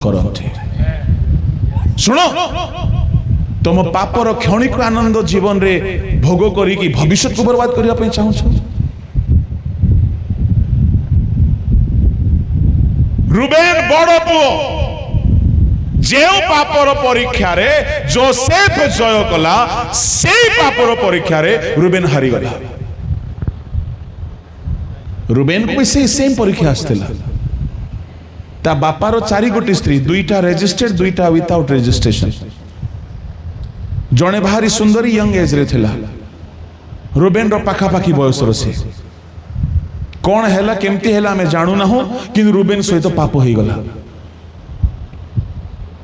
करते शुण तुम पापर क्षणिक आनंद जीवन रे भोग करी भविष्य को बर्बाद करने चाहूँ रुबेन बड़ पुओ जे पापर परीक्षा रे जोसेफ जय कला से पापर परीक्षा रे रुबेन हारी गला। रुबेन को भी सेम परीक्षा आसला ता बापार चारि गोटी स्त्री दुईटा रेजिस्टर्ड दुईटा विदाउट रेजिस्ट्रेशन जड़े भारी सुंदरी यंग एज रे थिला रुबेन रो पाखापाखी बयस रे कौन हैला केमती हैला हमें जानू ना हो कि रुबेन सहित तो पाप हो गला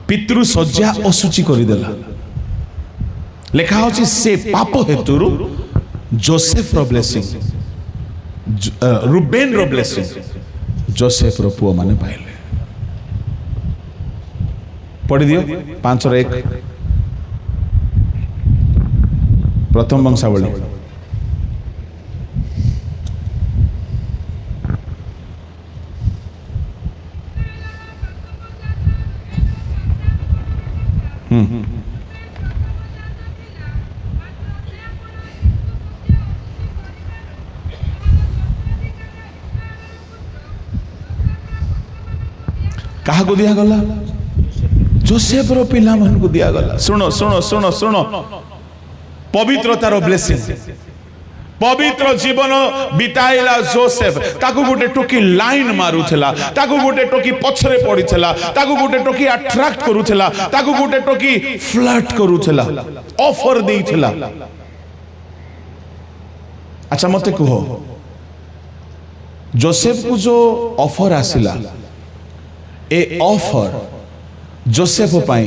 पितृ सज्जा असुचि करदेला लेखा होची से पाप हेतु जोसेफ रो ब्लेसिंग रुबेन रो ब्लेसिंग जोसेफ रो पुओ माने पाइले पढ़ी दियो 5:1 प्रथम वंशावली कहा को दिया गला जोसेफ रो पिला मन को दिया गला। सुनो सुनो सुनो सुनो पवित्रतार ब्लेसिंग पवित्र जीवन बिताइला जोसेफ ताकू गोटे टोकी लाइन मारुथला ताकू गोटे टोकी पछरे पड़ीथला ताकू गोटे टोकी अट्रैक्ट करूथला ताकू गोटे टोकी फ्लर्ट करूथला ऑफर देइथला। अच्छा मते कहो जोसेफ को जो ऑफर आसिला ए ऑफर जोसेफ पाई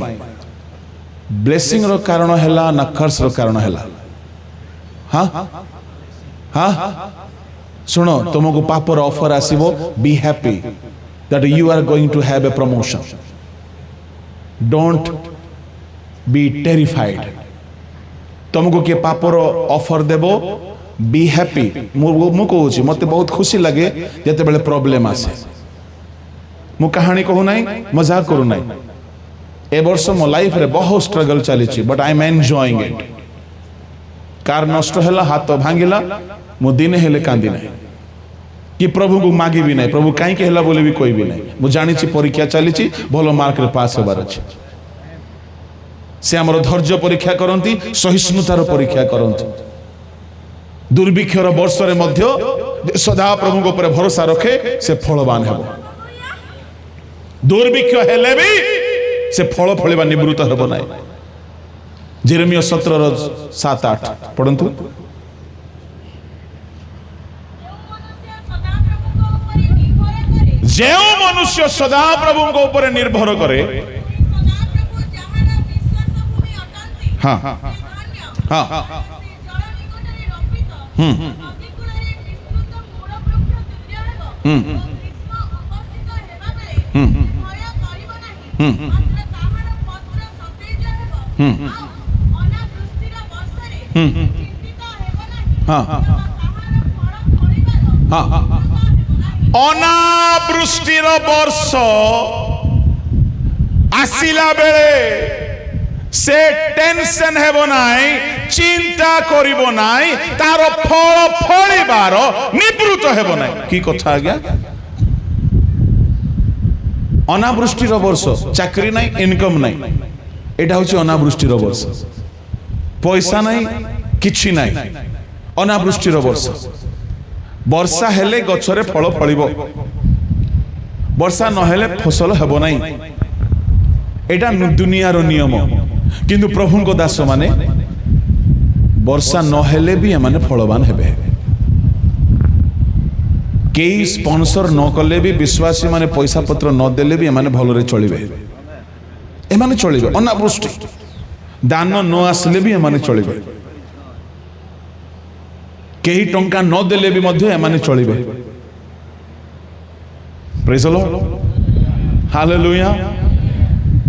ब्लेसिंग रो कारण हैला ना कर्स रो कारण हैला। हाँ हाँ सुनो तुमको पापर ऑफर आसीबो be happy that you are going to have a promotion don't be terrified तुमको के पापर ऑफर देबो बी हैप्पी मु कहूची मते बहुत खुशी लगे जते बेले प्रॉब्लम आसे मु कहानी कहू नाही मजाक करू नाही ए वर्ष मो लाइफ रे बहुत स्ट्रगल चली but I am enjoying it car नष्ट हैला हाथ भांगिला मु दिन हेले कांदी नाही कि प्रभु को मागी भी नहीं प्रभु कहीं कहला बोले भी कोई भी नहीं मु जानी छी परीक्षा चली भलो मार्क रे पास होबार अछि से हमर धैर्य परीक्षा करंती सहिष्णुतार परीक्षा करंती दुर्भिक्षर वर्ष रे मध्य सदा प्रभु को ऊपर भरोसा रखे से फलवान हेबो दुर्भिक्ष हेले भी से फल फलिबा निवृत्त हेबो नाही। जेरेमिया 17:7-8 पढ़ंतु जे मनुष्य सदा प्रभु को ऊपर निर्भर करे हाँ हाँ अनावृष्टिर वर्ष आसिला बेले से टेंशन हेबो नाई चिंता करिबो नाई तार फल फलिबार निवृत्त हेबो नाई। की कथा आ गया अनावृष्टिर वर्ष चाकरी नाई इनकम नाई एटा होची अनावृष्टिर वर्ष पैसा नाई किछि नाई अनावृष्टिर वर्ष वर्षा हेले गछरे फल फलिबो वर्षा न हेले फसल हेबो नाई एटा दुनियार नियम किंतु प्रभु को दास माने वर्षा न हेले भी एमाने फलवान हेबे केई स्पॉन्सर न कले भी विश्वासी माने पैसा पत्र न देले भी एमाने भलरे चलिबे एमाने चलिबे अनावृष्टि दान न आसले भी एमाने चलिबे केही टंका न देले भी मध्य एमाने चलिबे। Praise the lord hallelujah.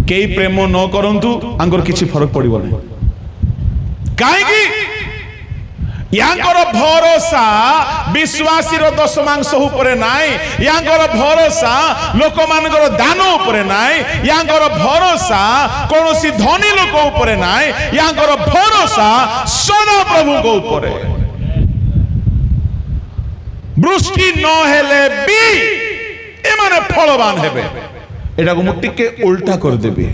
केही प्रेम न करंतु आंगर किछि फरक पड़िबो नै काहे कि यांकर भरोसा विश्वासी दशमांश उपरे नाई, यांकर भरोसा लोक मानकर दान उपरे नाई, यांकर भरोसा कौनसी धनी लोक उपरे नाई, यांकर भरोसा सदा प्रभु को उपरे। वृष्टि न हेले भी एमाने फलवान हेबे। एटा को मुट्टी के उल्टा कर देबे।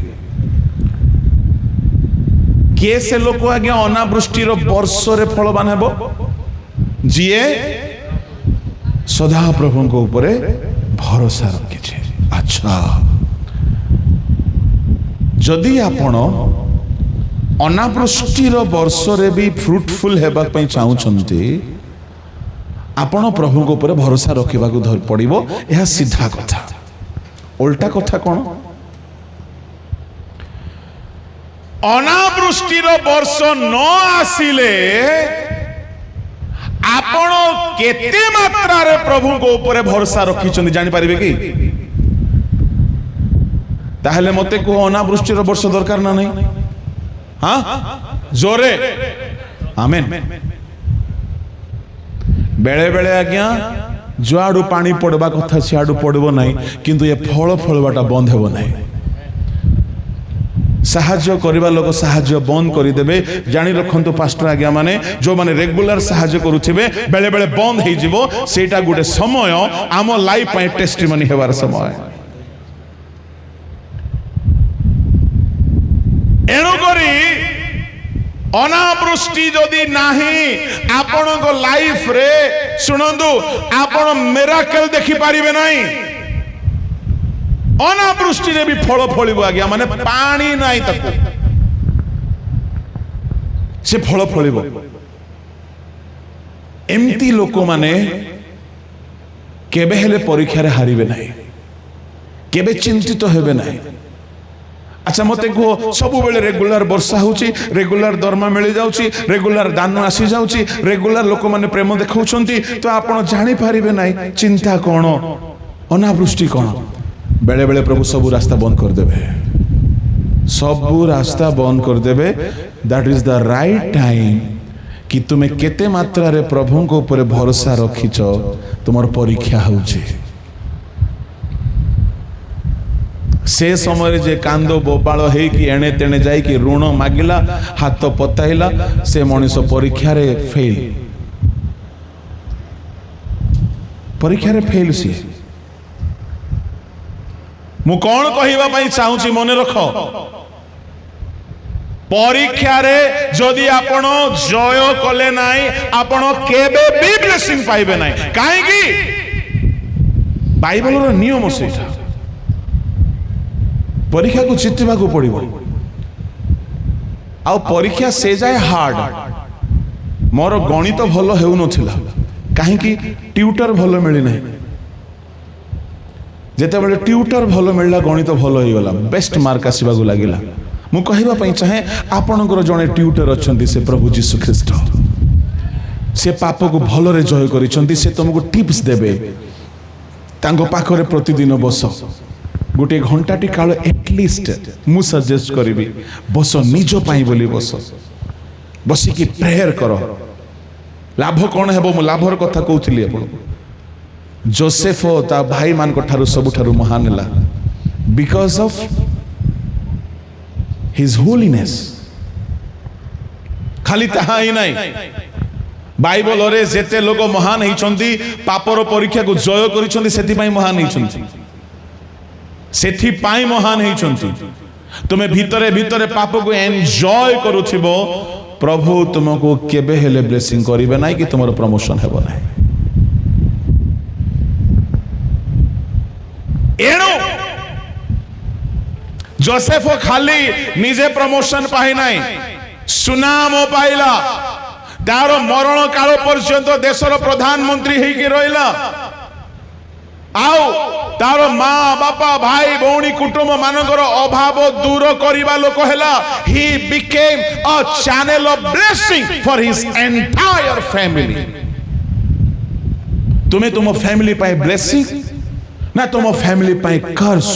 किए से लोक आज्ञा अनावृष्टिर वर्ष रे फलवान हेबो? जिए सदा प्रभु को ऊपर भरोसा रखिछे। अच्छा, जदि आपण अनावृष्टिर वर्ष रे भी फ्रूटफुल हेबा पई चाहुछंती, आपण प्रभु को ऊपर भरोसा रखिबा को धर पड़िबो। यह सीधा कथा। उल्टा कथा कौन? अनावृष्टिर वर्ष न आसिले आपण केते मात्रा रे प्रभु को ऊपर भरोसा रखिछंती जानि पारिबे कि? ताहले मते को अनावृष्टिर वर्ष दरकार ना नहीं? हाँ जोरे आमेन। बेले बेले आज्ञा जुआडू पानी पड़वा कथा सियाडू पड़ब ना, किंतु ये फल फलवाटा बंद हेब ना। साहाଯ୍ୟ करिबा लोक साहाଯ୍य बंद करिदेबे। जानि रखंतु पास्टर आज्ञा माने जो माने रेगुलर साहाଯ୍य करूथिबे बेले बेले बंद हेइ जिवो। सेटा गुटे समय आम लाइफ पय टेस्टिमनी हेबार समय। एणु करी अनावृष्टि जदि नाही आपण को लाइफ रे सुनंदु आपण मिराकल देखि पारिबे नाही। अनावृष्टि रे भी फल फलिबो आज्ञा माने पानी नाही तको से फल फलिबो। एमती लोक माने केबे हेले परीक्षा रे हारिबे नाही, केबे चिंतित हेबे नाही। अच्छा मते को सब बेले रेगुलर वर्षा होची, रेगुलर दरमा मिल जाउची, रेगुलर दान आसी जाउची, रेगुलर लोक माने प्रेम देखौछंती, तो आपण जानि पारिबे नाही चिंता कोन, अनावृष्टि कोन। बेले बेले प्रभु सब रास्ता बंद कर देबे, सब रास्ता बंद कर देबे। That is the right time कि तुमे केते मात्रा रे प्रभु को ऊपर भरोसा रखिछ। तुमर परीक्षा होची से समय जे कांदो बोबाल है कि एणे तेणे जाई कि ऋण मागिला, हाथ पताइला, से मनीष परीक्षा रे फेल, परीक्षा रे फेल। सी मु कौन कहिबा पई चाहूची मने रख, परीक्षा रे जदि आपण जय कले नाई आपण केबे भी ब्लेसिंग पाइबे नाई। काहे कि बाइबल रो नियम सेटा। परीक्षा को जितवा को पड़िबो। आ परीक्षा से जाए हार्ड। मोर गणित भल हेउ नथिला, काहे कि ट्यूटर भल मिली नाही। जेते बेले ट्यूटर भल मिलला गणित भल होई गला, बेस्ट मार्क आसीबा को लागिला। मु कहिबा पई चाहे आपनकर जने ट्यूटर अछंती से प्रभु यीशु ख्रीष्ट। से पाप को भल रे जय करिसंती। से तुमको टिप्स देबे। तांको पाखरे प्रतिदिन बस, गोटे घंटाटी काल एटलिस्ट मु सजेस्ट करी बस, निज पाई बोली बस, बसिकी प्रेयर कर। लाभ कौन हेबो? मु लाभर कथा कहूली आपको। जोसेफ ता भाई मान को ठारू सबुठारू महान हला बिकॉज ऑफ हिज होलीनेस। खाली ताहा ही नहीं, बाइबल रे जेते लोग महान होइछंती पापर परीक्षा को जय करिछंती, सेति पई महान होइछंती, सेति पई महान होइछंती। तुमे भीतरे भीतरे पाप को एन्जॉय करूथिबो, प्रभु तुमको केबे हेले ब्लेसिंग करिवे नाही कि तुमर प्रमोशन हेबो नाही। एणु जोसेफ खाली निजे प्रमोशन पाई नाही, सुनाम पाइला। तार मरण काल पर्यंत देशर प्रधानमंत्री होइके रहिला। आउ तार माँ बापा भाई भौणी कुटुंब मानकर अभाव दूर करिबा लोक हेला। He became a channel of blessing for his entire family. तुमे तुम फैमिली पाए ब्लेसिंग ना तुम फैमिली पाए कर्स।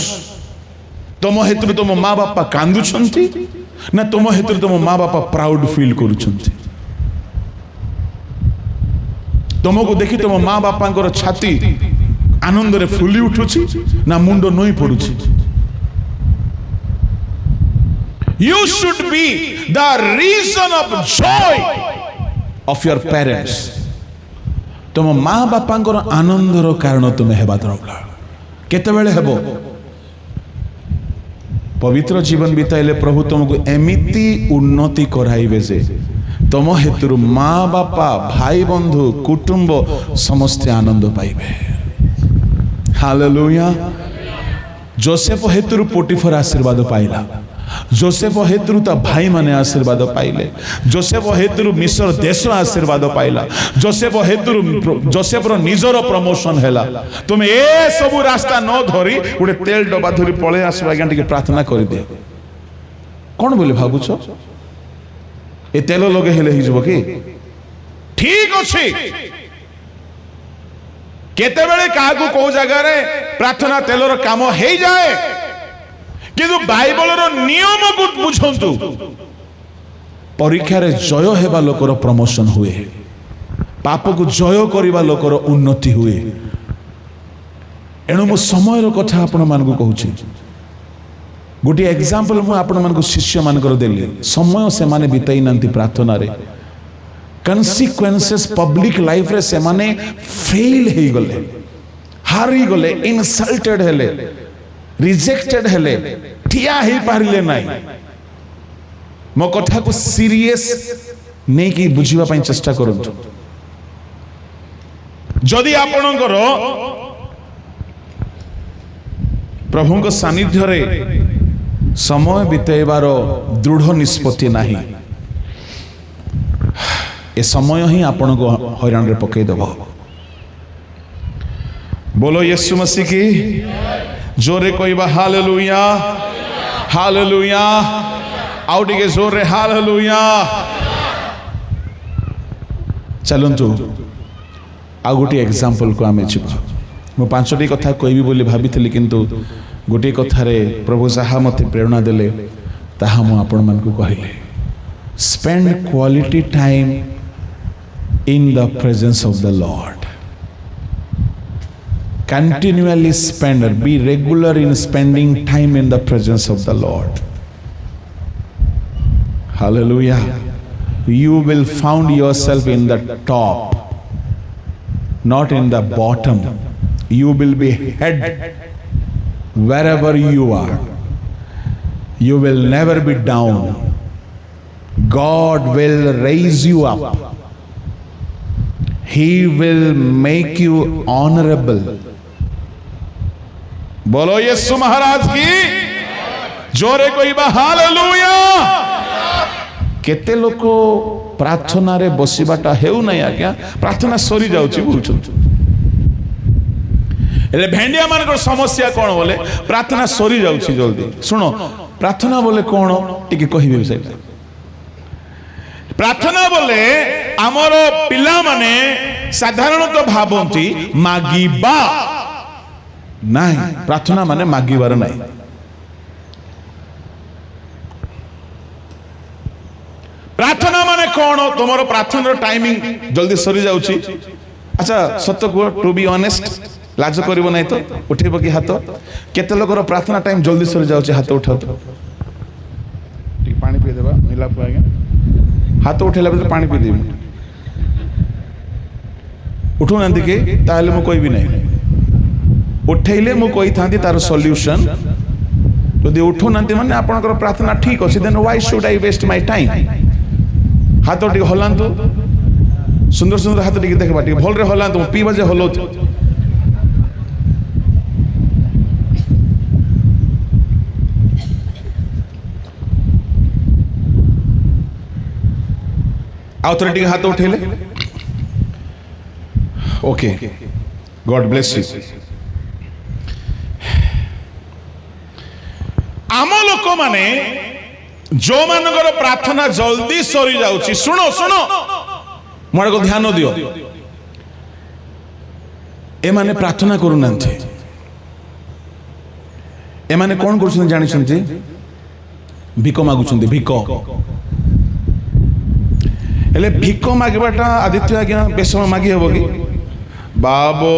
तुम हेतु तुम माँ बापा कांदुछंती ना तुम हेतु तुम माँ बापा प्राउड फील करुछंती। तुमको देखी तुम माँ बापा छाती आनंद रे फुली उठुची ना मुंड नई पड़ुची You should be the reason of joy of your parents. तुम माँ बापा आनंदर कारण तुम्हें हेबा दरकार केतेबेले हेबो पवित्र जीवन बिताइले प्रभु तुमको एमिति उन्नति कराइबे जे तुम हेतु माँ बापा भाई बंधु कुटुंब समस्ते आनंद पाइबे हालेलुया जोसेफ हेतु पोटिफर आशीर्वाद पाइला जोसेफ हेतु ता भाई माने आशीर्वाद पाइले जोसेफ हेतु मिस्र देश आशीर्वाद पाइला जोसेफ हेतु जोसेफ रो निजर प्रमोशन हैला तुम ए सब रास्ता न धरी गोटे तेल डबा धरी पळे आसबा आज्ञा टिके प्रार्थना करि दे कोन बोले भाबुछो ए तेल लगे हेले हि जबो की ठीक अछि केते बेले कागु को जगह रे प्रार्थना तेलर काम हे जाए किंतु बाइबल रो नियम को बुझंतु परीक्षा रे जय हेबा लोकर प्रमोशन हुए पाप को जय करिबा लोकर उन्नति हुए एणु मो समय रो कथा आपण मान को कहूची गोटी एग्जांपल मु आपण मान को शिष्य मान कर देली समय से माने बिताई नंती प्रार्थना रे कन्सिक्वेंसेस पब्लिक लाइफ रे से माने फेल हे गले हारी गले इनसल्टेड हेले रिजेक्टेड हेले ठिया ही पारिले नाही मो कथा को सीरियस नै कि बुझिबा पई चेष्टा करंतु जदि आपणकर प्रभु को सानिध्य रे समय बिताइबार दृढ़ निष्पत्ति नाही ए समय ही आपण को हैरान रे पकई देबो बोलो यीशु मसीह की जोरे कहबा हालेलुया हालेलुया आउ टिके जोरे हालेलुया चलंतु आ गोटे एग्जांपल को आमे छिबा मो पांचटी कथा कहबी बोली भाबिथिली किंतु गोटे कथारे प्रभु जहा मते प्रेरणा देले ताहा मो आपण मन को कहिले spend quality time in the presence of the Lord continually spend or be regular in spending time in the presence of the Lord. Hallelujah. You will find yourself in the top, not in the bottom. You will be head wherever you are. You will never be down. God will raise you up. He will make you honorable. बोलो यीशु महाराज की जोरे कहबा hallelujah केते लोक प्रार्थना रे बसिबाटा हेउ नै आज्ञा प्रार्थना सरी जाउची बोलछन एले भेंडिया मानकर समस्या कोन बोले प्रार्थना सरी जाउची जल्दी सुनो प्रार्थना बोले कोन टिके कहिबे से प्रार्थना बोले हमर पिला माने साधारणतः भाबंती मागिबा नहीं प्रार्थना माने मागिबार नहीं प्रार्थना माने कौन तुमरो प्रार्थना टाइमिंग जल्दी सरी जाउची अच्छा सत्य को टू बी ऑनेस्ट लाज करिवो नहीं तो उठेबो कि हाथ केते लोकर प्रार्थना टाइम जल्दी सरी जाउची हाथ उठाओ ठीक पानी पी देबा नीला को आगे हाथ उठेला बे पानी पी देबी उठो नंदी के ताले मो कोई भी नहीं उठेले मु कही था तार सॉल्यूशन यदि उठो नांती माने आपनकर प्रार्थना ठीक अछि then why should I waste my time हाथ टिके हलांतु सुंदर सुंदर हाथ टिके देखबा टिके भल रे हलांतु पीबा जे हलो आउथरे टिके हाथ उठेले ओके गॉड ब्लेस यू आम लोक माने जो मानकर प्रार्थना जल्दी सरी जाउची सुनो सुनो मोर को ध्यान दियो ए माने प्रार्थना करू नांथे ए माने कोन करछन जानि छन्ती भिक मागु छन्ती भिक हेले भिक मागवाटा आदित्य आज्ञा बेस समय मागी हम कि बाबो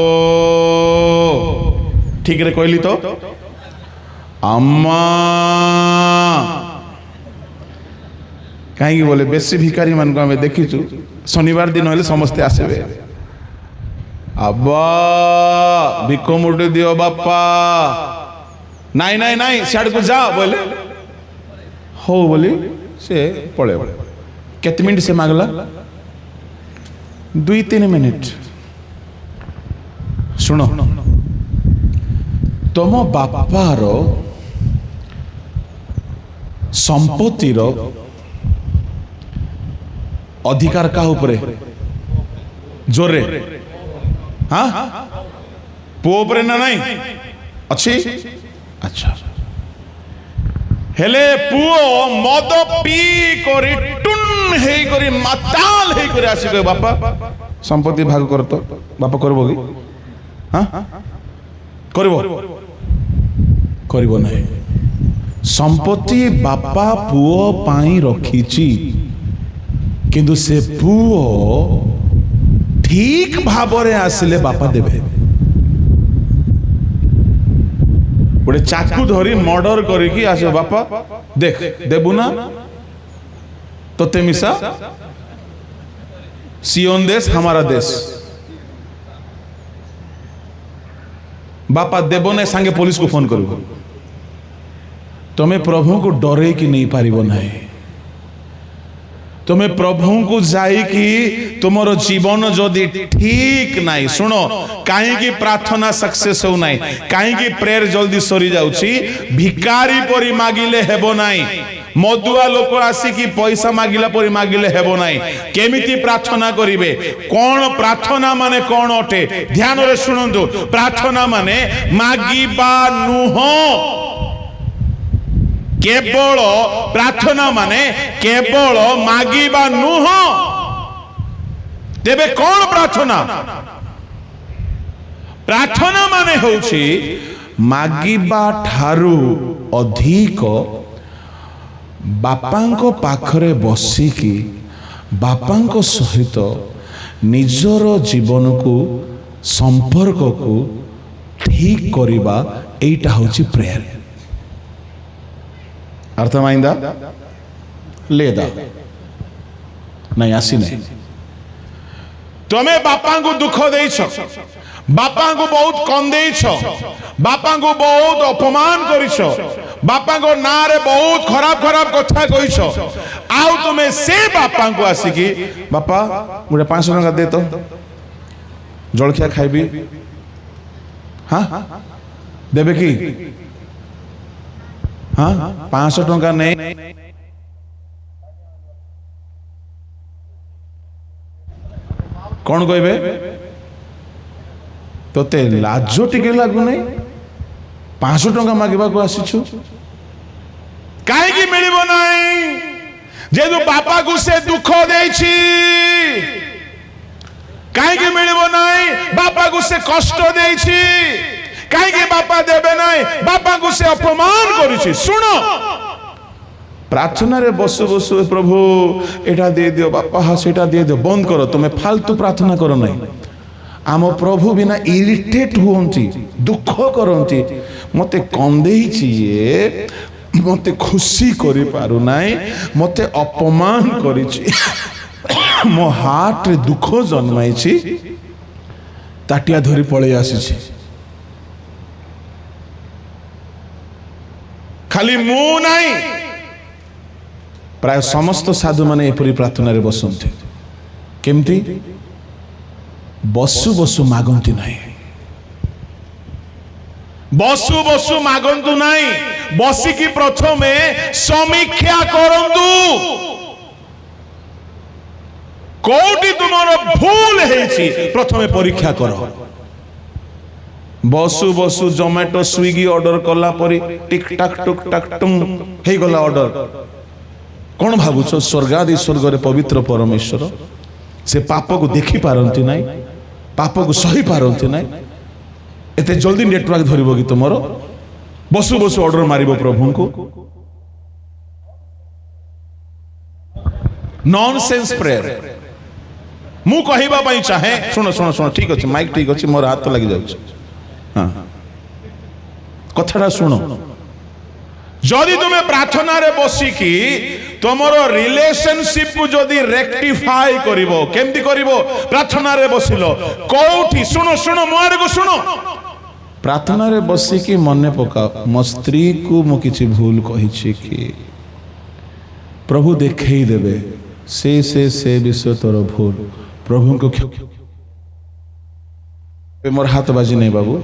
ठीक रे कहली तो अम्मा कहीं बोले बेसी भिकारी मान को आम देखीचु शनिवार दिन हेले समस्ते आसबे अब्बा भिक मुठे दियो बापा नाई नाई नाई सियाड़ को जा बोले हो बोली से पड़े केते मिनट से मागला 2-3 मिनट सुनो तुम बापार संपत्तिर अधिकार का उपरे जोरे हाँ पुओ उपरे ना नहीं अच्छी अच्छा हेले पुओ मद पी करी टुन हे करी माताल हे करी आसी कहे बापा संपत्ति भाग कर तो बापा करबो कि हाँ करबो नहीं संपत्ति बापा पुओ पाई रखीची किंतु से पुओ ठीक भावरे आसिले बापा देबे गोटे चाकू धरी मर्डर करिकी आसो बापा देख देबू ना तोते मिसा सियोन देश हमारा देश बापा देबो ने सांगे पुलिस को फोन करू तुम्हें प्रभु को डरे कि नहीं पारिबो नहीं तुम्हें प्रभु को जाई कि तुमरो जीवन जदि ठीक नहीं सुनो कहीं प्रार्थना सक्सेस हो नहीं कहीं प्रेयर जल्दी सरी जाउची भिकारी परी मागिले हेबो नहीं मदुआ लोक आसिकी पैसा मागिला परी मागिले हेबो नहीं केमिति प्रार्थना करिवे कौन प्रार्थना माने कौन अटे ध्यान रे सुनंतु प्रार्थना माने मागिबा नुहो केवल प्रार्थना माने केवल मागिबा नुह तेबे कौन प्रार्थना प्रार्थना माने होछि मागिबा ठारू अधिक बापांको पाखरे बसिकी बापांको सहित निजर जीवन को संपर्क को ठीक करिबा एटा होछि प्रेयर अर्थमाइंदा लेदा नहीं आसी नहीं तुम्हें बापा को दुख देइछ बापा को बहुत कंदेइछ बापा को बहुत अपमान करिछ बापा को ना रे बहुत खराब खराब कथा कहिछ आउ तुम्हें से बापा को आसिकी बापा मुझे 500 टका दे तो जलखिया खाइबी हाँ देबे की हाँ 500 टका नहीं कौन कहबे तोते लाजो टिके लागु नहीं 500 टका मागिबा को आसीछु काहे की मिलिबो नहीं जेदु बापा को से दुख देछि काहे की मिलिबो नहीं बापा को से कष्ट देछि कहीं बापा देवे नहीं बापा को से अपमान करिछि सुनो प्रार्थना रे बसु बसु प्रभु एटा दे दियो बापा हाँ सेटा दे दियो बंद करो तुम्हें फालतू प्रार्थना करो नहीं आम प्रभु बिना इरिटेट होंती दुख करंती मते कंदेइछि ये मते खुशी करि पारु नाही मते अपमान करिछि मो हार्ट रे दुख जन्माइछि ताटिया धरी पळे आसीछि खाली मु नहीं प्राय समस्त साधु माने एपरी प्रार्थना रे बसंती केमती बसु बसु मागंती नहीं बसु बसु मागंतु नहीं बसिकी प्रथमे समीक्षा करंतु कोटी तुमरो भूल हेछि प्रथमे परीक्षा करो बसु बसु जोमेटो स्विगी ऑर्डर कला परी टिक टाक टुक टाक टुम हे गला ऑर्डर कौन भावुछ स्वर्गादि स्वर्ग रे पवित्र परमेश्वर से पाप को देखि पारंती नहीं पाप को सही पारंती नहीं एते जल्दी नेटवर्क धरिबो कि तुमरो बसु बसु ऑर्डर मारिबो प्रभु को नॉनसेंस प्रेयर मु कहबा पई चाहे सुनो सुनो सुनो ठीक अछि माइक ठीक अछि मोर हाथ लगी जाउछ हां कथाटा सुनो जदि तुमे प्रार्थना रे बसी की तुमर रिलेशनशिप को जदि रेक्टिफाई करिवो केमती करिवो प्रार्थना रे बसिलो कोठी सुनो सुनो मोर को सुनो प्रार्थना रे बसी की मने पकाओ मो स्त्री को मु किछि भूल कहिछि कि प्रभु देखई देबे से विषय तोर भूल प्रभु को मोर हाथ बाजी नहीं बाबू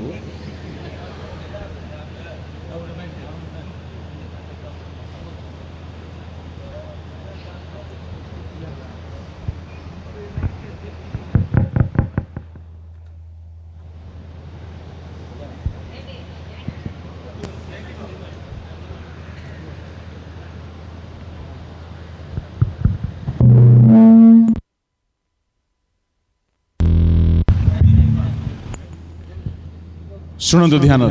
सुनो तो ध्यान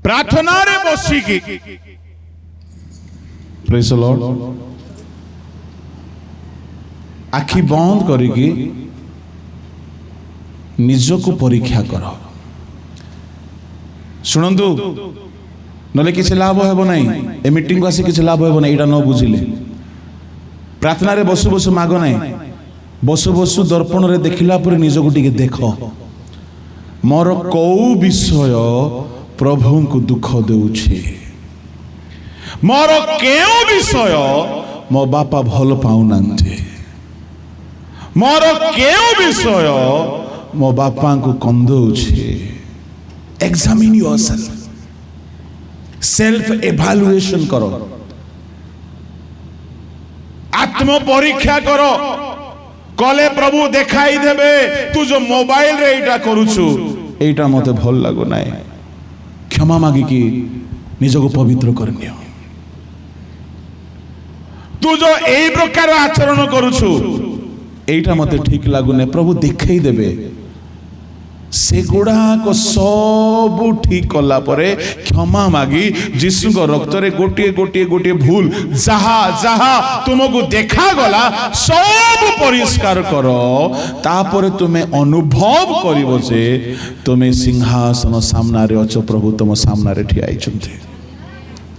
प्रार्थना रे बसी की प्रेज द लॉर्ड आखि बंद करिकी निजको परीक्षा कर शुणु नले किसी लाभ हेबो नहीं ए मीटिंग को आसी किसी लाभ हेबो नहीं एटा न बुझिले प्रार्थना रे बसु बसु मागो नहीं बसु बसु दर्पण रे देखिला पर निजको टिके देखो मोर कौ विषय प्रभु को दुख देउछि मोर केउ विषय मो बापा भल पाउनांते मोर केउ विषय मो बापा को कंदउछि एग्जामिन योरसेल्फ सेल्फ एवैल्यूएशन करो आत्म परीक्षा करो कले प्रभु देखाई देबे तू जो मोबाइल रे एटा करूछु एटा मते भल लागो नाय क्षमा मागी कि निजको पवित्र करनियो तू जो एई प्रकार आचरण करूछु एटा मते ठीक लागो नै प्रभु देखाई देबे से गुड़ा को सब ठीक कला परे क्षमा मागी यीशु को रक्त रे गोटे गोटे गोटे भूल जहा जहा तुमको देखा गला सब परिष्कार करो तापर तुमे अनुभव करिवो जे तुमे सिंहासन सामना रे अछ प्रभु तुम सामना रे ठिया आइछन्ते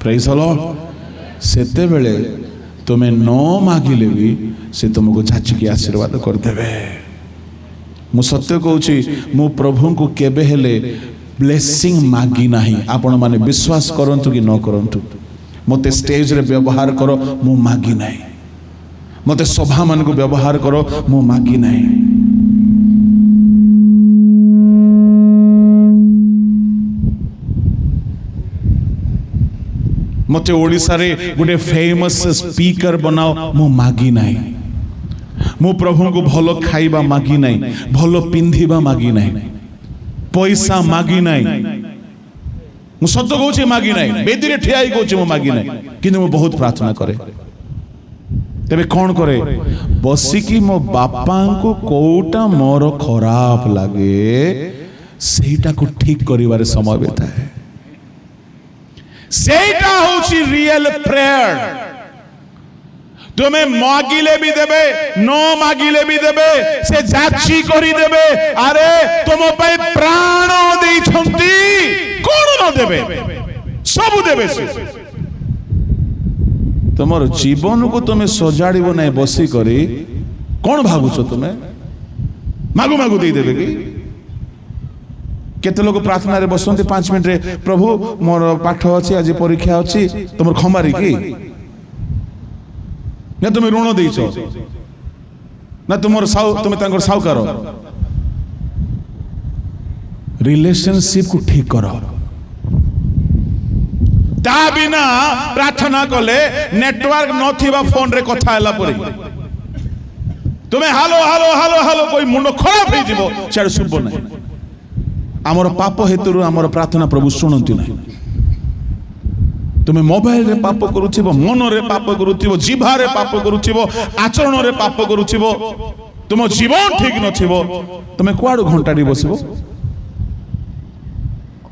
प्रेज द लॉर्ड सेते बेले तुमे न मागिले भी से तुमको जाचिकी आशीर्वाद कर देबे मु सत्य कहूँ मु प्रभु को केबे हेले ब्लेसिंग मागी नहीं आपण माने विश्वास करंतु कि न करंतु मते स्टेज रे व्यवहार करो मु मागी नहीं मते सभा मान को व्यवहार करो मु मागी नहीं मते ओडिसा रे गुटे फेमस स्पीकर बनाओ मु मागी नहीं मु प्रभु को भलो खाइबा मागी नहीं भलो पिंधिबा मागी नहीं पैसा मागी नहीं मु सत्य कहूँ मागी नहीं बेदी रे ठिया कहूँ मु मागी नहीं किंतु मु बहुत प्रार्थना करे तेबे कौन करे बसिकी मो बापा को कोटा मोर खराब लागे सेटा को ठीक करिवारे समय बेताए सेटा होची रियल प्रेयर तुम्हें मागिले भी देबे न मागिले भी देबे से जाची करी देबे अरे तुम पे प्राण देई छंती कोन न देबे सब देबे से तुमर जीवन को तुम्हें सजाड़िबो नै बसी करी कोन भाबुछो तुम्हें मागु मागु देई देबे कि केते लोग प्रार्थना रे बसंती 5 मिनिट रे प्रभु मोर पाठ अछि आज परीक्षा अछि तुमर खमारी की ना तुम ऋण देइछ ना तुमर तुम तांकर साउकार रिलेशनशिप को ठीक करो ता बिना प्रार्थना कले नेटवर्क नथिबा फोन रे कथा हला परे तुम्हें हालो हालो हालो हालो कोई मुंड खराब हो जीवो छाड़ सुबो नहीं आमर पाप हेतु आमर प्रार्थना प्रभु सुनंती नहीं तुम्हें मोबाइल रे पाप करूथिबो मन रे पाप करूथिबो जीभा रे पाप करूथिबो आचरण रे पाप करूथिबो तुम जीवन ठीक नथिबो तुम्हें कुआडू घंटाडी बसिबो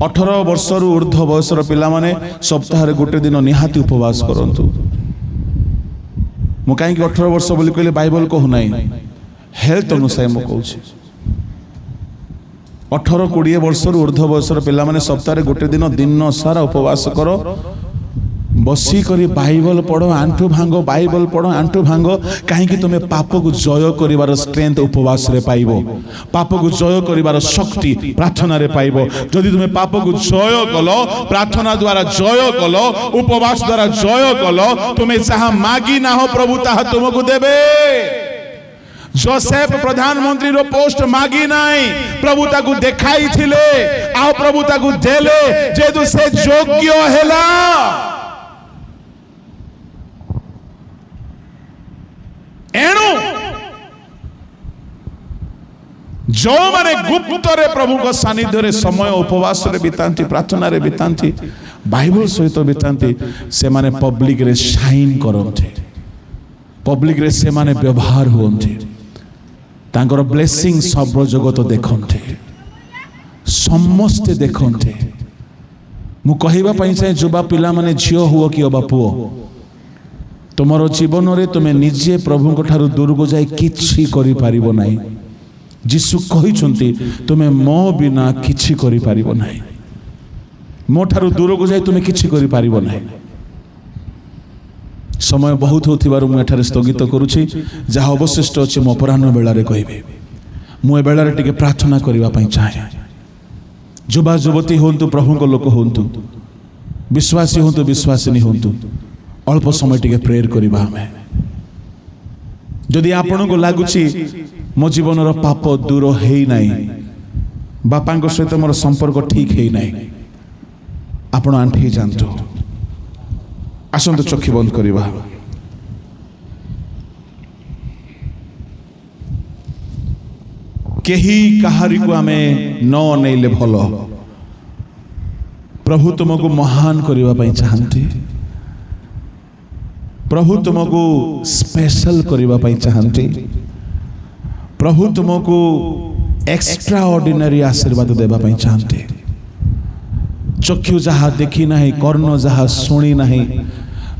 18 वर्ष रु ऊर्ध्व बयसर पिला माने सप्ताह रे गोटे दिन निहाती उपवास करंतु ମୁଁ କାହିଁକି 18 ବର୍ଷ ବୋଲି କହିଲେ ବାଇବଲ କହୁନାହିଁ, ହେଲ୍ଥ ଅନୁସାରେ ମୁଁ କହୁଛି। 18-20 ବର୍ଷରୁ ଉର୍ଦ୍ଧ୍ୱ ବୟସର ପିଲାମାନେ ସପ୍ତାହରେ ଗୋଟେ ଦିନ ଦିନ ସାରା ଉପବାସ କର, ବସିକରି ବାଇବଲ ପଢ଼, ଆଣ୍ଠୁ ଭାଙ୍ଗ, ବାଇବଲ ପଢ଼, ଆଣ୍ଠୁ ଭାଙ୍ଗ। କାହିଁକି? ତୁମେ ପାପକୁ ଜୟ କରିବାର ଷ୍ଟ୍ରେନ୍ଥ ଉପବାସରେ ପାଇବ, ପାପକୁ ଜୟ କରିବାର ଶକ୍ତି ପ୍ରାର୍ଥନାରେ ପାଇବ। ଯଦି ତୁମେ ପାପକୁ ଜୟ କଲ, ପ୍ରାର୍ଥନା ଦ୍ୱାରା ଜୟ କଲ, ଉପବାସ ଦ୍ୱାରା ଜୟ କଲ, ତୁମେ ଯାହା ମାଗି ନାହ ପ୍ରଭୁ ତାହା ତୁମକୁ ଦେବେ। जोसेफ प्रधानमंत्री रो पोस्ट मागी नाई, प्रभु ताकू देखाई थिले, आओ प्रभु ताकू देले, जेतु से योग्य हेला। एणु जो माने गुप्त रे प्रभु को सानिध्य रे समय उपवास रे बितांती, प्रार्थना रे बितांती, बाइबल सहित बितांती, से माने पब्लिक रे शाइन करंती, पब्लिक रे से माने व्यवहार होंती, तांकर ब्लेसिंग सब जगत देखते, समस्ते देखते। मु कहवा चाहे युवा पिला माने झियो हुओ कि अबा पुओ, तुमर जीवन रे तुमे निजे प्रभु को ठारू दूर को जाए किछि करि पारिबो नाही। जीसु कहिसंती तुमे मो बिना किछि करि पारिबो नाही, मो ठारू दूर को जाए तुमे किछि करि पारिबो नाही। समय बहुत होथिबारु मु एठारे स्थगित करूछि, जहा अवशिष्ट अछि मो अपराह्न बेला रे कहबे। मु ए बेला रे टिके प्रार्थना करिवा पई चाहे। युवा युवती होंतु, प्रभु को लोक होंतु, विश्वासी होंतु, विश्वासिनी होंतु, अल्प समय टिके प्रेयर करिबा। हमें जदि आपन को लागुछि मो जीवन रो पाप दूर हेई नाही, बापा को सहित मोर संपर्क ठीक हेई नाही, आपण आंठी जानतु। आसंतु चक्षु बंद करिबा। केही कहारी को आमे न नेले भलो, प्रभु तुमको महान करिबा पई चाहंती, प्रभु तुमको स्पेशल करिबा पई चाहंती, प्रभु तुमको एक्स्ट्रा ऑर्डिनरी आशीर्वाद देबा पई चाहंती। चक्षु जहा देखी नहीं, कर्ण जहा शुणी नहीं,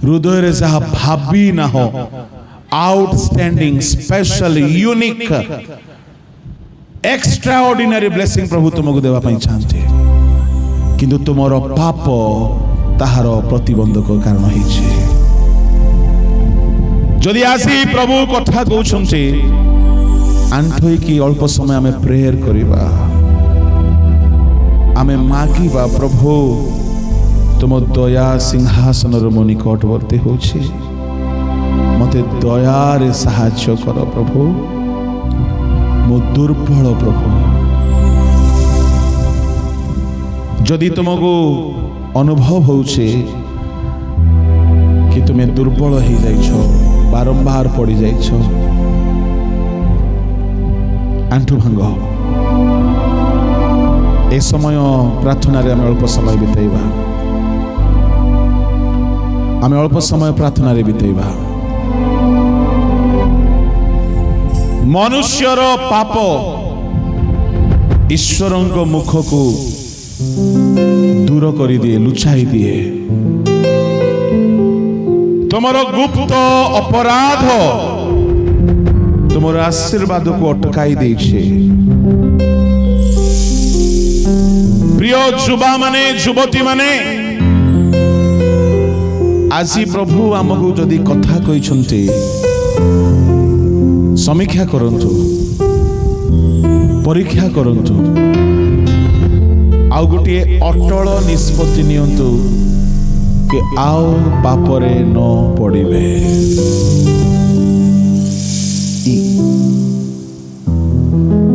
हृदय रे जहा भावी ना हो, outstanding, special, unique, extraordinary blessing प्रभु तुमको देवा पई चाहते, किंतु तुमर पाप ताहार प्रतिबंधक कारण होइछे। जदि आसी प्रभु कथा कहउछन्ते, आंठोई की अल्प समय हमें प्रेयर करिबा, आमे मागिबा, प्रभु तुम दया सिंहासन मो निकटवर्ती होछि, मते दया रे साहाय्य कर प्रभु, मो दुर्बल प्रभु। जदि तुमको अनुभव होउछे कि तुमे दुर्बल हो जाइछो, बारंबार पड़ी जाइछो, आंठु भांग। ए समय प्रार्थना रे अल्प समय बिताइबा, आमे अल्प समय प्रार्थना रे बिताइबा। मनुष्यर पाप ईश्वरଙ୍କ मुख को दूर करि दिए, लुचाई दिए। तुमरो गुप्त अपराध तुमरो आशीर्वाद को अटकाई देछे। प्रिय युवा माने, युवती माने, आजी प्रभु आमको जदि कथा कहिसंते, समीक्षा करंतु, परीक्षा करंतु, आउ गोटे अटल निष्पत्ति नियंतु कि आओ पापरे न पड़िबे।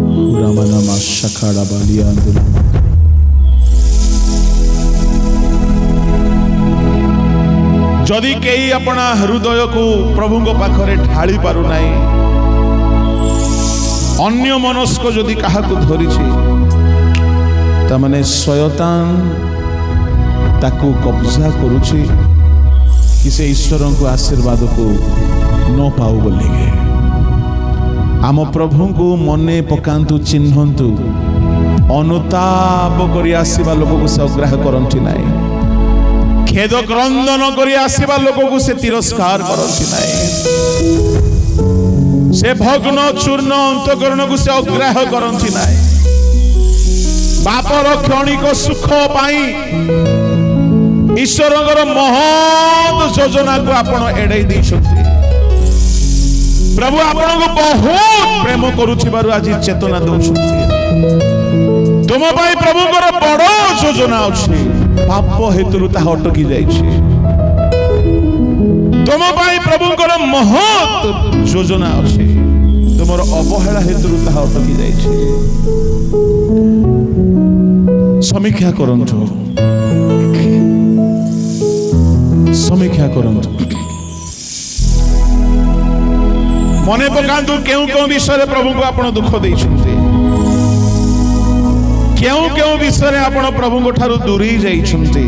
हुरामानामा शखाड़ा बालिया आंदोलन। जदि केही अपना हृदय को प्रभु को पाखरे ढाली पारु नाही, अन्य मनस्क जदि काहा को धरिछि, तमाने शयतान ताकू कब्जा करुछि कि से ईश्वर को आशीर्वाद को न पाऊ बोलिगे। आम प्रभु को मने पकांतु, चिन्हंतु, अनुताप करि आसीबा लोक को से अग्राह करंती नाही। खेद क्रंदन करी आसीबा लोक को से तिरस्कार करती नहीं से भग्न चूर्ण अंतकरण को से अग्राह्य करती नहीं पापर क्षणिक सुख पाई ईश्वर महत योजना को आपण एड़े प्रभु आपण को बहुत प्रेम करुथिबारु आज चेतना दउछंती तुम प्रभु बड़ योजना अच्छी पाप हेतु ताहा अटकी जाइछे तुम प्रभु महत योजना अच्छी तुमर अवहेला हेतु ताहा अटकी जाइछे समीक्षा करंतु समीक्षा करंतु मने पकांतु केउ केउ विषय प्रभु को आपण दुख देइछन्ते केउ केउ विषय आपण प्रभु को ठारू दूरी जाइछन्ते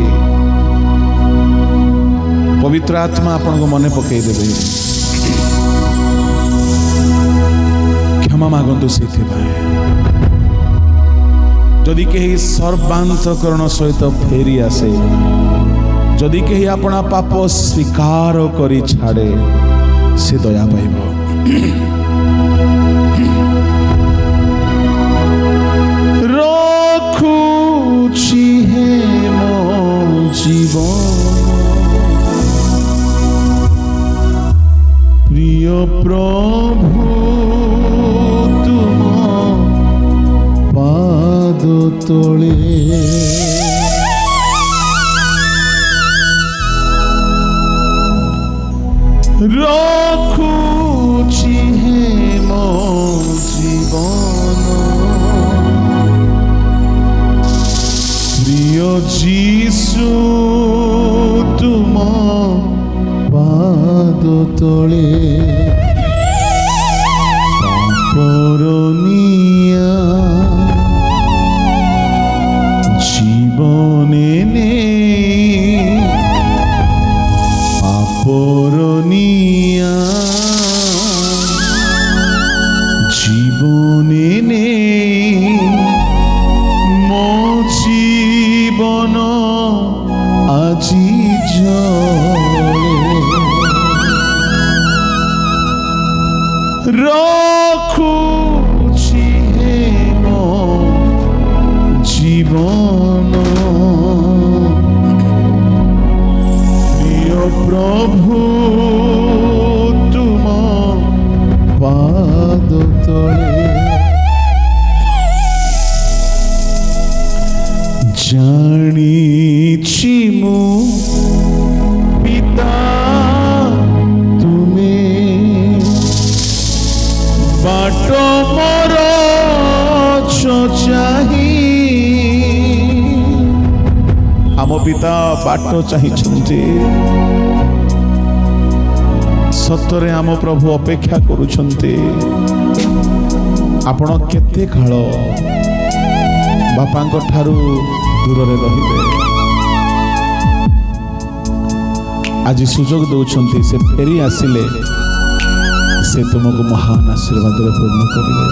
पवित्र आत्मा आपण को मने पकई देबे क्षमा मागंतु सेथे भाई जदि कहीं सर्वांतकरण सहित फेरी आसे जदि कहीं अपना पाप स्वीकार करी छाड़े से दया पाइब रखुछि हे मो जीवन प्रिय प्रभु तुम पाद तले रखुछि हे मो जीवन प्रिय जीशु तुम पाद तले पापरनिया जीवने ने पापरनिया जीवने ने मो जीवन আজি জলে रखुछि हे मो जीवन प्रिय प्रभु तुम पाद तले जानिछि मु पिता तुमे बाट मोर चाही आम पिता बाट चाहिछन्ते सतरे आम प्रभु अपेक्षा करुछन्ते आपण केते काल बापांक ठारू दूर रहिबे आज सुजोग दौरान से फेरी आसिले से तुमको महान आशीर्वाद पूर्ण करेंगे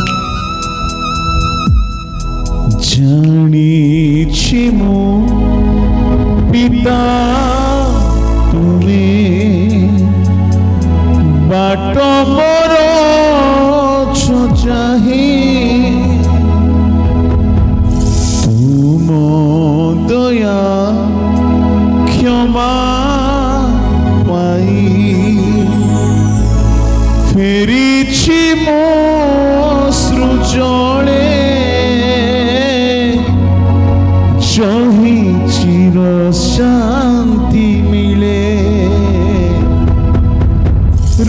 जानिछि मु पिता तुमे बाट मोर चाही तुम दया क्षमा पाई फेरिछि मो सृजले जहि चिर शांति मिले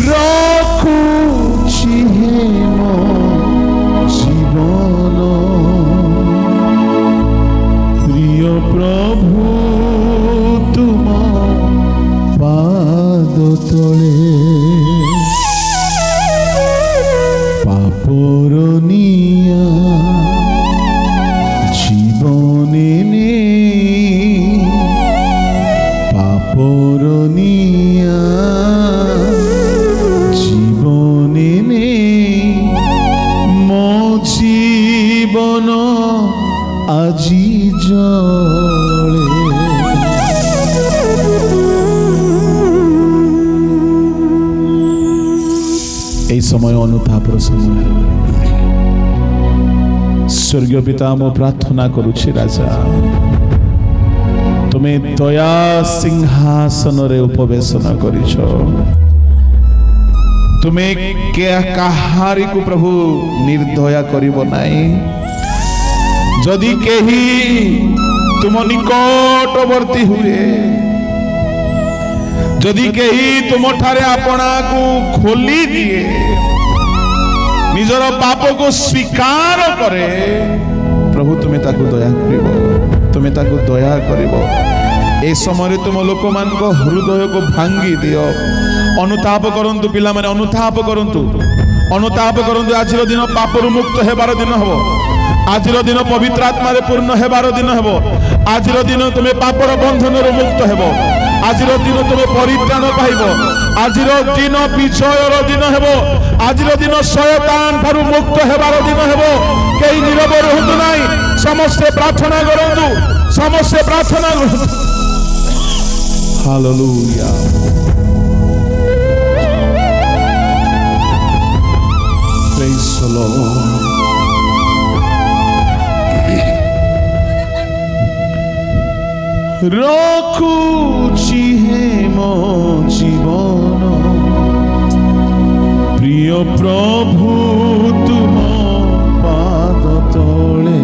रखुछि हे मो जीवन प्रिय प्रभु तुम पाद तले पापरनिया जीवने ने पापरनिया जीवने ने मो जीवन আজি জলে समय अनुतापर समय। स्वर्गीय पिता मो प्रार्थना करुछि राजा, तुम्हें दया सिंहासन रे उपवेशन करिछ। तुम्हें काहारी को प्रभु निर्दया करिबो नाही। जदि केही तुम निकटवर्ती हुए, जदि केही तुम ठारे आपना को खोली दिए, निजर पाप को स्वीकार करे, प्रभु तुम्हें ताकू दया करिबो, तुम्हें ताकू दया करिबो। ए समय तुम लोक मान को हृदय को भांगी दियो। अनुताप करंतु पिला माने, अनुताप करंतु, अनुताप करंतु। आजिर दिन पापरु मुक्त हेबार दिन हबो। आजिर दिन पवित्र आत्मा रे पूर्ण हेबार दिन हबो। आजिर दिन तुमे पापर बंधन रे मुक्त हेबो। आजिर दिन तुमे परित्राण पाइबो। आजिर दिन विजयर दिन हेबो। आजिर दिन शयतान ठारू मुक्त हेबार दिन हेबो। केही नीरव रहंतु नाही, समस्ते प्रार्थना करंतु, समस्ते प्रार्थना करंतु। हालेलुया। Praise the Lord. रखुछि हे मो जीवन, प्रिय प्रभु तुम पाद तले।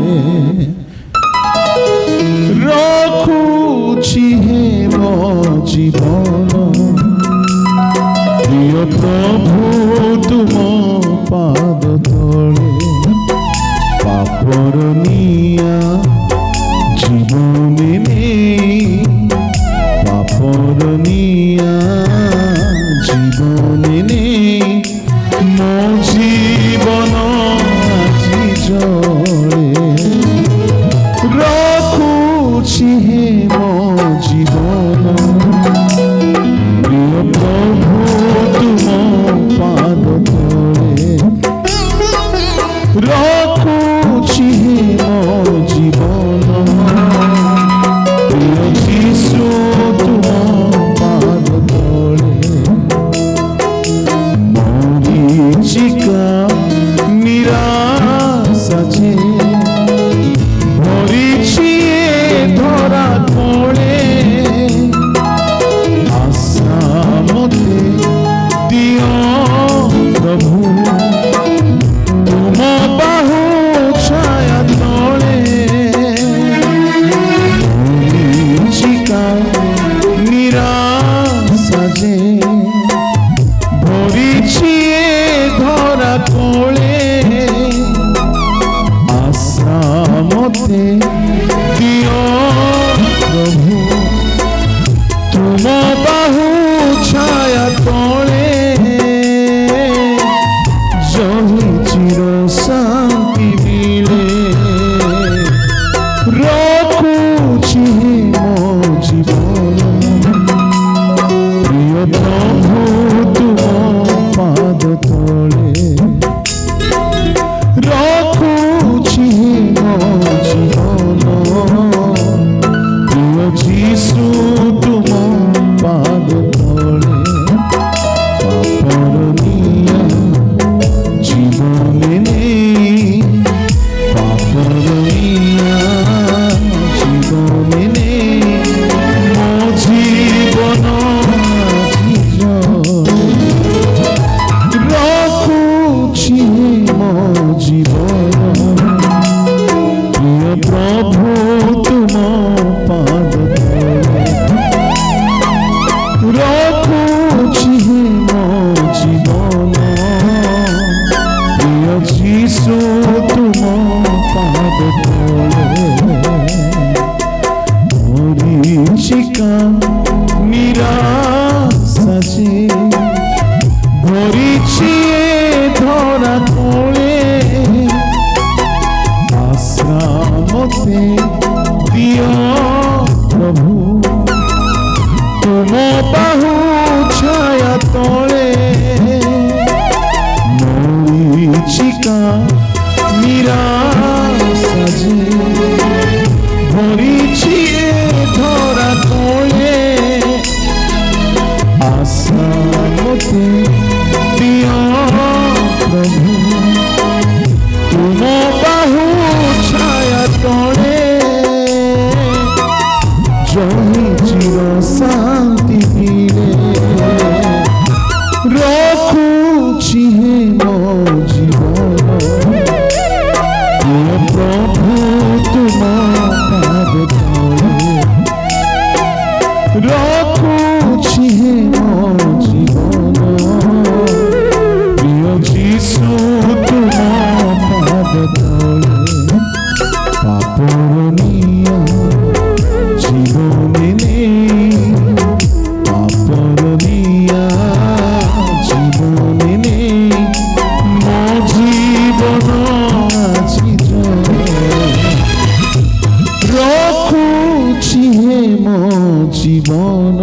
रखुछि हे मो जीवन, प्रिय प्रभु तुम पाद तले। पापर निया जीवन नेई, पापर निया जीवन नेई, मो जीवन আজি जले। रखुछि हे मो जीवन, प्रिय प्रभु तुम पाद तले। रखुछि हे मो जीवन, प्रिय यीशु तुम पाद तले। मरीचिका निराशा जे भरिछि धरा कोळे। आशा मते दियो प्रभु, तुम बाहु छाया तले। मरीचिका निराशा जे भरिछि धरा कोळे। आशा मते दियो प्रभु, तुम बाहु छाया तले। जहि चिर शांति मिले। रखुछि मो जीवन, प्रिय प्रभु तुम पाद तले। रखुछि मो जीवन, प्रिय यीशु तुम पाद तले। पापर निया जीवन नेई, पापर निया जीवन नेई, मो जीवन আজি जले। रखुछि मो जीवन, प्रिय प्रभु तुम पाद तले। रखुछि मो जीवन, प्रिय यीशु तुम पाद तले। मरीचिका निराशा जे भरिछि धरा कोळे। आशा मते दियो प्रभु, तुम बाहु छाया तले। मरीचिका निराशा जे भरिछि धरा कोळे। आशा मते दियो ରଖୁଛି ହେ ମୋ ଜୀବନ ପ୍ରିୟ ଯୀଶୁ ତୁମ ପାଦ ତଳେ ପାପର ନିଆ ଜୀବନେ ନେଇ ପାପର ନିଆ ଜୀବନେ ନେଇ ମୋ ଜୀବନ ଆଜି ରଖୁଛି ହେ ମୋ ଜୀବନ